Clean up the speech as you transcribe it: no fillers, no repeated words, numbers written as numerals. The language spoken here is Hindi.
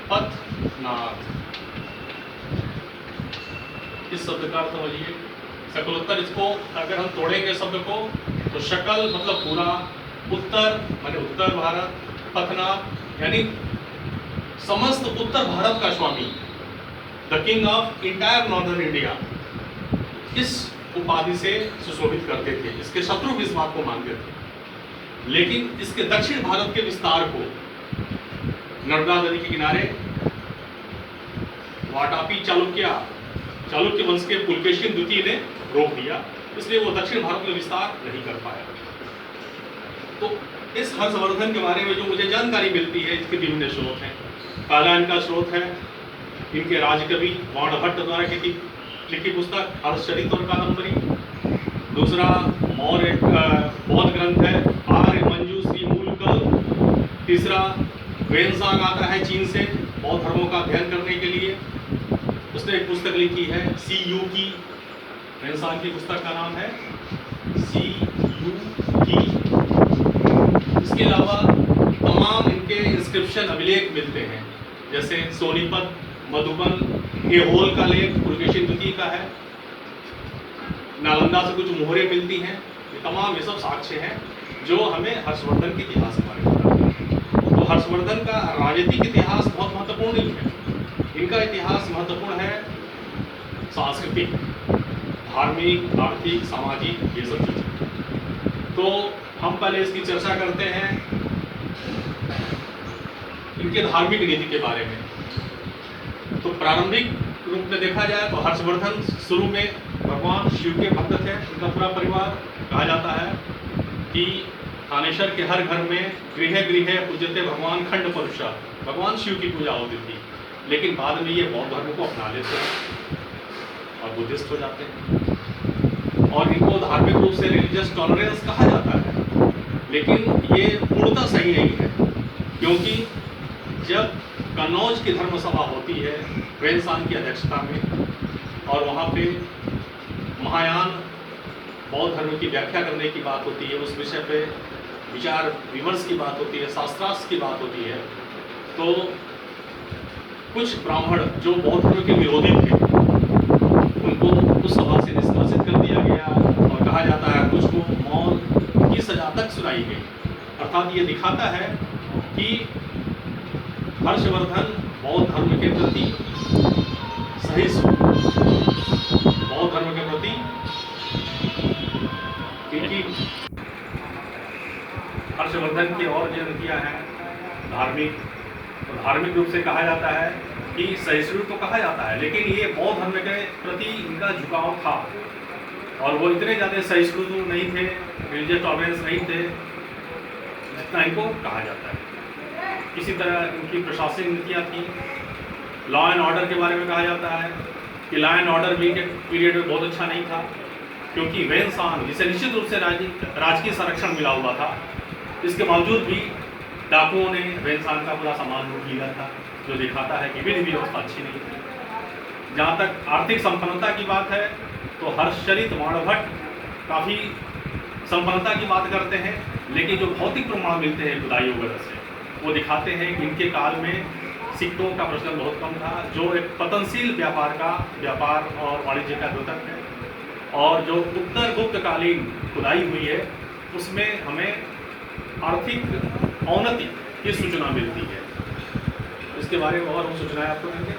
पथनाथ, इस शब्द का अर्थ समझिए। शकलोत्तर, इसको अगर हम तोड़ेंगे शब्द को तो शकल मतलब पूरा, उत्तर माने उत्तर भारत, पथनाथ यानी समस्त उत्तर भारत का स्वामी, the king of entire northern India, इस उपाधि से सुशोभित करते थे। इसके शत्रु भी इस बात को मानते थे। लेकिन इसके दक्षिण भारत के विस्तार को नर्मदा नदी के किनारे वाटापी चालुक्य वंश के पुलकेशिन द्वितीय ने रोक दिया, इसलिए वो दक्षिण भारत में विस्तार नहीं कर पाया। तो इस हर्षवर्धन के बारे में जो मुझे जानकारी मिलती है, इसके विभिन्न स्रोत हैं। पहला इनका स्रोत है इनके राजकवि बाणभट्ट द्वारा लिखी पुस्तक हर्षचरित और कादंबरी। दूसरा मौर्य बौद्ध ग्रंथ है आर्य मंजू श्री मूलकल। तीसरा वेनसांग आता है चीन से बौद्ध धर्मों का अध्ययन करने के लिए, उसने एक पुस्तक लिखी है CU की। वेनसांग की पुस्तक का नाम है CU की। इसके अलावा तमाम इनके इंस्क्रिप्शन अभिलेख मिलते हैं, जैसे सोनीपत, मधुबन, ऐहोल का लेख पुलकेशिन द्वितीय का है। नालंदा से कुछ मोहरें मिलती हैं। ये सब साक्ष्य हैं जो हमें हर्षवर्धन के इतिहास के बारे में बताते हैं। तो हर्षवर्धन का राजनीतिक इतिहास बहुत महत्वपूर्ण नहीं है। इनका इतिहास महत्वपूर्ण है सांस्कृतिक, धार्मिक, आर्थिक, सामाजिक, ये सब चीजें। तो हम पहले इसकी चर्चा करते हैं इनके धार्मिक नीति के बारे में। तो प्रारंभिक रूप में देखा जाए तो हर्षवर्धन शुरू में भगवान शिव के भक्त थे। उनका पूरा परिवार, कहा जाता है कि थानेश्वर के हर घर में गृह गृह पूजते भगवान खंड परुषा, भगवान शिव की पूजा होती थी। लेकिन बाद में ये बौद्ध धर्म को अपना लेते हैं और बुद्धिस्ट हो जाते हैं, और इनको धार्मिक रूप से रिलीजियस टॉलरेंस कहा जाता है। लेकिन ये पूर्णतः सही नहीं है, क्योंकि जब कन्नौज की धर्म सभा होती है वेनसांग की अध्यक्षता में, और वहाँ पे महायान बौद्ध धर्म की व्याख्या करने की बात होती है, उस विषय पे विचार विमर्श की बात होती है, शास्त्रार्थ की बात होती है, तो कुछ ब्राह्मण जो बौद्ध धर्म के विरोधी थे उनको उस सभा से निष्कासित कर दिया गया, और कहा जाता है कुछ को मौत की सजा तक सुनाई गई। अर्थात ये दिखाता है कि हर्षवर्धन बौद्ध धर्म के प्रति सहिष्णु, बौद्ध धर्म के प्रति इनकी हर्षवर्धन की और जो नीतियाँ हैं धार्मिक, तो धार्मिक रूप से कहा जाता है कि सहिष्णु तो कहा जाता है, लेकिन ये बौद्ध धर्म के प्रति इनका झुकाव था, और वो इतने ज़्यादा सहिष्णु नहीं थे, रिलीजियस टॉलरेंस नहीं थे जितना इनको कहा जाता है। इसी तरह इनकी प्रशासनिक नीतियाँ थी। लॉ एंड ऑर्डर के बारे में कहा जाता है कि लॉ एंड ऑर्डर भी के पीरियड में बहुत अच्छा नहीं था, क्योंकि वेनसांग जिसे निश्चित रूप से राजकीय संरक्षण मिला हुआ था, इसके बावजूद भी डाकुओं ने वेनसांग का पूरा सामान लूट लिया था, जो दिखाता है कि विधि व्यवस्था अच्छी नहीं थी। जहाँ तक आर्थिक संपन्नता की बात है तो हर्षचरित बाणभट्ट काफ़ी संपन्नता की बात करते हैं, लेकिन जो भौतिक प्रमाण मिलते हैं खुदाई वगैरह से, वो दिखाते हैं कि इनके काल में सिक्कों का प्रचलन बहुत कम था, जो एक पतनशील व्यापार और वाणिज्य का द्योतक है। और जो उत्तर गुप्तकालीन खुदाई हुई है उसमें हमें आर्थिक औन्नति की सूचना मिलती है। इसके बारे में और हम सूचनाएं आपको देंगे।